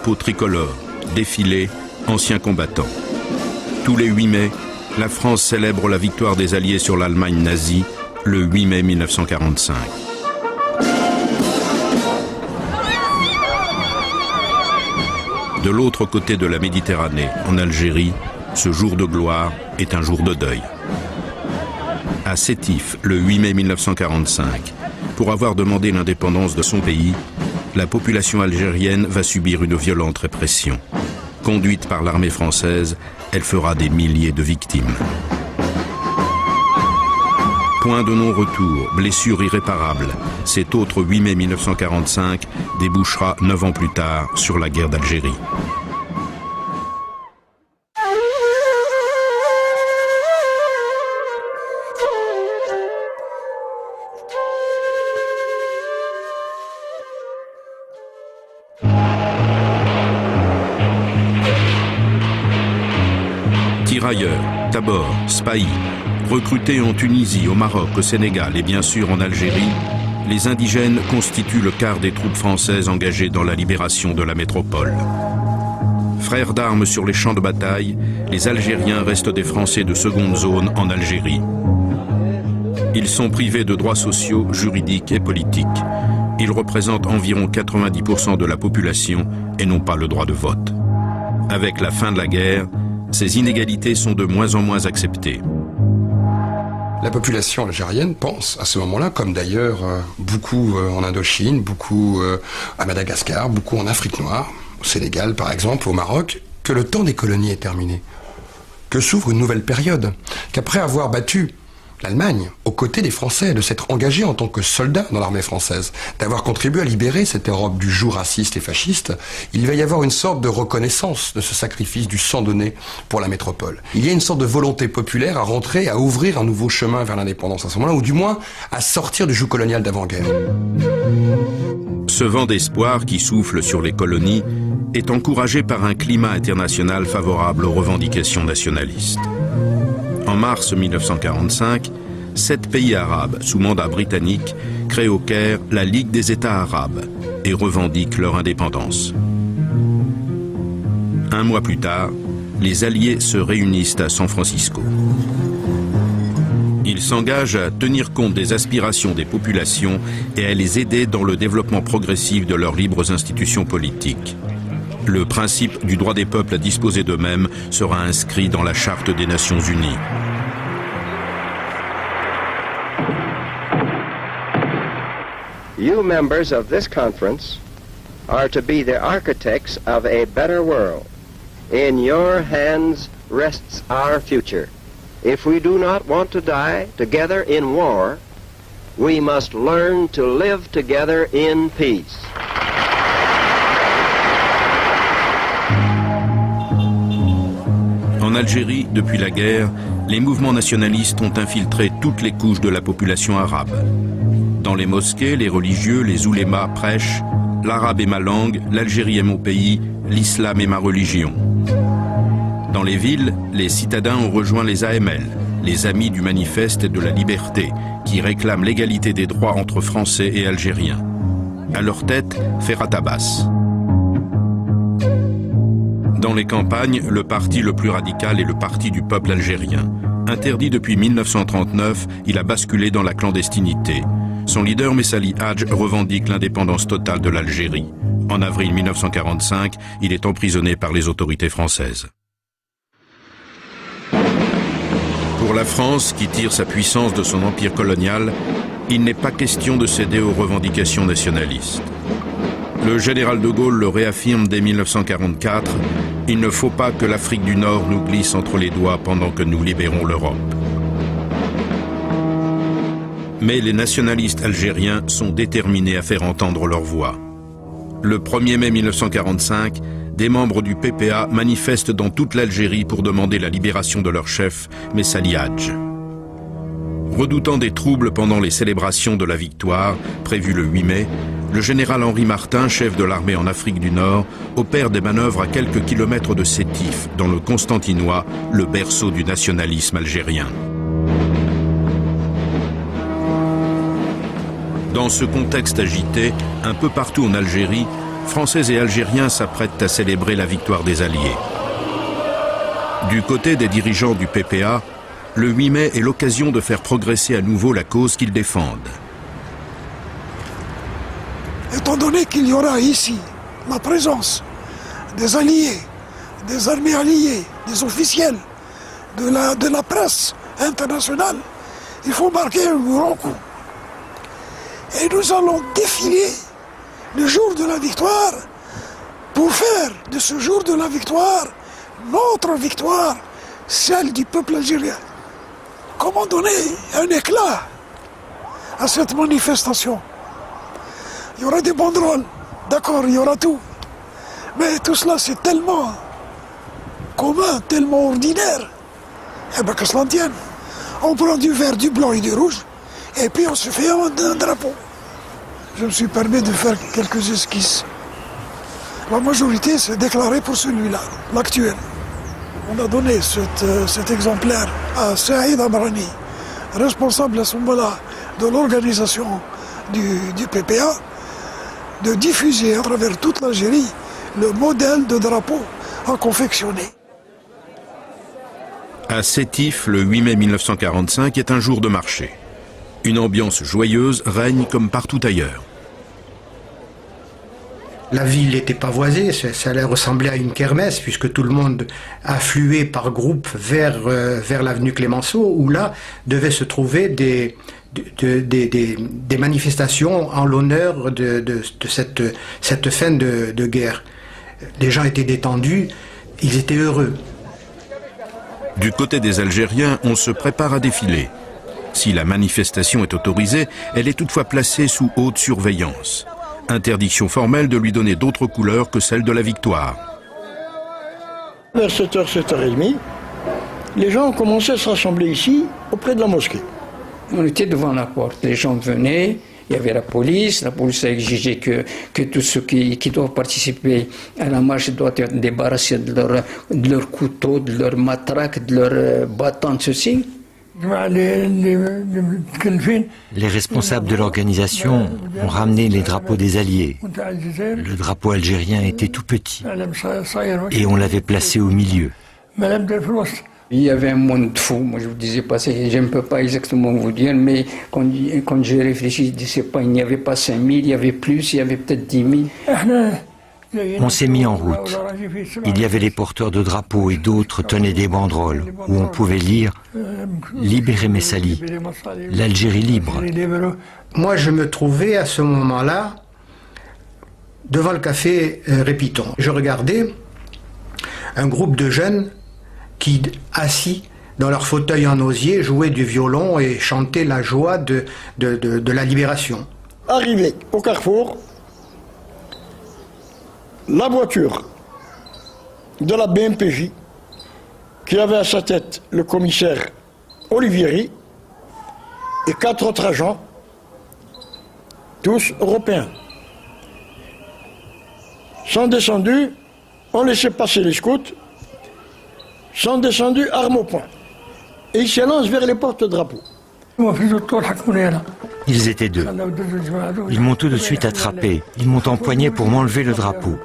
drapeaux tricolores, défilés, anciens combattants. Tous les 8 mai, la France célèbre la victoire des Alliés sur l'Allemagne nazie, le 8 mai 1945. De l'autre côté de la Méditerranée, en Algérie, ce jour de gloire est un jour de deuil. À Sétif, le 8 mai 1945, pour avoir demandé l'indépendance de son pays, la population algérienne va subir une violente répression. Conduite par l'armée française, elle fera des milliers de victimes. Point de non-retour, blessure irréparable, cet autre 8 mai 1945 débouchera 9 ans plus tard sur la guerre d'Algérie. Tirailleurs, Tabor, Spahi, recrutés en Tunisie, au Maroc, au Sénégal et bien sûr en Algérie, les indigènes constituent le quart des troupes françaises engagées dans la libération de la métropole. Frères d'armes sur les champs de bataille, les Algériens restent des Français de seconde zone en Algérie. Ils sont privés de droits sociaux, juridiques et politiques. Ils représentent environ 90% de la population et n'ont pas le droit de vote. Avec la fin de la guerre, ces inégalités sont de moins en moins acceptées. La population algérienne pense à ce moment-là, comme d'ailleurs beaucoup en Indochine, beaucoup à Madagascar, beaucoup en Afrique noire, au Sénégal par exemple, au Maroc, que le temps des colonies est terminé, que s'ouvre une nouvelle période, qu'après avoir battu l'Allemagne, aux côtés des Français, de s'être engagé en tant que soldat dans l'armée française, d'avoir contribué à libérer cette Europe du joug raciste et fasciste, il va y avoir une sorte de reconnaissance de ce sacrifice du sang donné pour la métropole. Il y a une sorte de volonté populaire à rentrer, à ouvrir un nouveau chemin vers l'indépendance à ce moment-là, ou du moins à sortir du joug colonial d'avant-guerre. Ce vent d'espoir qui souffle sur les colonies est encouragé par un climat international favorable aux revendications nationalistes. En mars 1945, 7 pays arabes sous mandat britannique créent au Caire la Ligue des États arabes et revendiquent leur indépendance. Un mois plus tard, les Alliés se réunissent à San Francisco. Ils s'engagent à tenir compte des aspirations des populations et à les aider dans le développement progressif de leurs libres institutions politiques. Le principe du droit des peuples à disposer d'eux-mêmes sera inscrit dans la Charte des Nations Unies. You members of this conference are to be the architects of a better world. In your hands rests our future. If we do not want to die together in war, we must learn to live together in peace. En Algérie, depuis la guerre, les mouvements nationalistes ont infiltré toutes les couches de la population arabe. Dans les mosquées, les religieux, les oulémas prêchent « L'arabe est ma langue, l'Algérie est mon pays, l'islam est ma religion ». Dans les villes, les citadins ont rejoint les AML, les Amis du Manifeste et de la Liberté, qui réclament l'égalité des droits entre Français et Algériens. À leur tête, Ferhat Abbas. Dans les campagnes, le parti le plus radical est le Parti du peuple algérien. Interdit depuis 1939, il a basculé dans la clandestinité. Son leader Messali Hadj revendique l'indépendance totale de l'Algérie. En avril 1945, il est emprisonné par les autorités françaises. Pour la France, qui tire sa puissance de son empire colonial, il n'est pas question de céder aux revendications nationalistes. Le général de Gaulle le réaffirme dès 1944, « Il ne faut pas que l'Afrique du Nord nous glisse entre les doigts pendant que nous libérons l'Europe ». Mais les nationalistes algériens sont déterminés à faire entendre leur voix. Le 1er mai 1945, des membres du PPA manifestent dans toute l'Algérie pour demander la libération de leur chef, Messali Hadj. Redoutant des troubles pendant les célébrations de la victoire, prévues le 8 mai, le général Henri Martin, chef de l'armée en Afrique du Nord, opère des manœuvres à quelques kilomètres de Sétif, dans le Constantinois, le berceau du nationalisme algérien. Dans ce contexte agité, un peu partout en Algérie, Français et Algériens s'apprêtent à célébrer la victoire des Alliés. Du côté des dirigeants du PPA, le 8 mai est l'occasion de faire progresser à nouveau la cause qu'ils défendent. Étant donné qu'il y aura ici la présence des alliés, des armées alliées, des officiels, de la presse internationale, il faut marquer un grand coup. Et nous allons défiler le jour de la victoire pour faire de ce jour de la victoire notre victoire, celle du peuple algérien. Comment donner un éclat à cette manifestation? Il y aura des banderoles, d'accord, il y aura tout. Mais tout cela, c'est tellement commun, tellement ordinaire. Eh bien, que cela tienne. On prend du vert, du blanc et du rouge, et puis on se fait un drapeau. Je me suis permis de faire quelques esquisses. La majorité s'est déclarée pour celui-là, l'actuel. On a donné cet exemplaire à Saïd Amrani, responsable à ce moment-là de l'organisation du PPA, de diffuser à travers toute l'Algérie le modèle de drapeau à confectionner. À Sétif, le 8 mai 1945 est un jour de marché. Une ambiance joyeuse règne comme partout ailleurs. La ville n'était pas voisée, ça allait ressembler à une kermesse puisque tout le monde affluait par groupe vers l'avenue Clémenceau où là devaient se trouver des manifestations en l'honneur de cette fin de guerre. Les gens étaient détendus, ils étaient heureux. Du côté des Algériens, on se prépare à défiler. Si la manifestation est autorisée, elle est toutefois placée sous haute surveillance. Interdiction formelle de lui donner d'autres couleurs que celle de la victoire. Vers 7h, 7h30, les gens ont commencé à se rassembler ici, auprès de la mosquée. On était devant la porte, les gens venaient, il y avait la police a exigé que tous ceux qui doivent participer à la marche doivent être débarrassés de leurs couteaux, de leurs matraques, de leurs bâtons, ceci. Les responsables de l'organisation ont ramené les drapeaux des Alliés. Le drapeau algérien était tout petit et on l'avait placé au milieu. Il y avait un monde fou, moi je vous disais pas, je ne peux pas exactement vous dire, mais quand j'ai réfléchi, je disais pas, il n'y avait pas 5000, il y avait plus, il y avait peut-être 10 000. On s'est mis en route. Il y avait les porteurs de drapeaux et d'autres tenaient des banderoles où on pouvait lire « Libérez Messali, l'Algérie libre ». Moi, je me trouvais à ce moment-là devant le café Répiton. Je regardais un groupe de jeunes qui, assis dans leur fauteuil en osier, jouaient du violon et chantaient la joie de la libération. Arrivé au carrefour, la voiture de la BMPJ, qui avait à sa tête le commissaire Olivieri et 4 autres agents, tous européens, sont descendus, ont laissé passer les scouts, sont descendus armes au poing, et ils s'élancent vers les porte-drapeaux. Ils étaient 2. Ils m'ont tout de suite attrapé. Ils m'ont empoigné pour m'enlever le drapeau.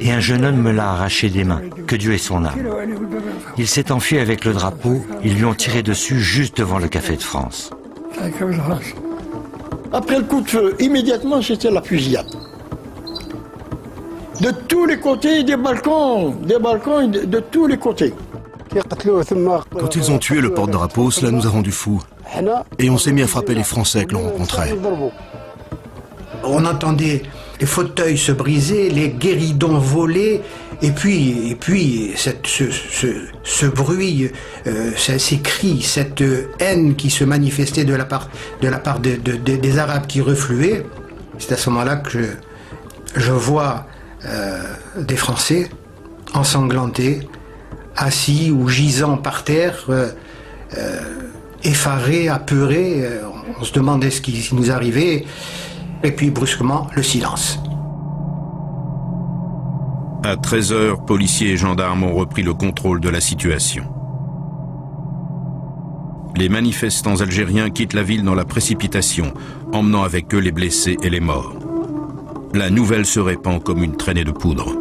Et un jeune homme me l'a arraché des mains. Que Dieu ait son âme. Il s'est enfui avec le drapeau. Ils lui ont tiré dessus juste devant le Café de France. Après le coup de feu, immédiatement, c'était la fusillade. De tous les côtés, des balcons de tous les côtés. Quand ils ont tué le porte-drapeau, cela nous a rendus fous. Et on s'est mis à frapper les Français que l'on rencontrait. On entendait les fauteuils se briser, les guéridons voler, et puis ce bruit, ces cris, cette haine qui se manifestait de la part des Arabes qui refluaient. C'est à ce moment-là que je vois des Français ensanglantés, assis ou gisant par terre, effarés, apeurés, on se demandait ce qui nous arrivait, et puis brusquement, le silence. À 13h, policiers et gendarmes ont repris le contrôle de la situation. Les manifestants algériens quittent la ville dans la précipitation, emmenant avec eux les blessés et les morts. La nouvelle se répand comme une traînée de poudre.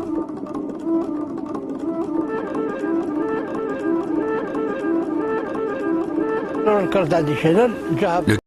Le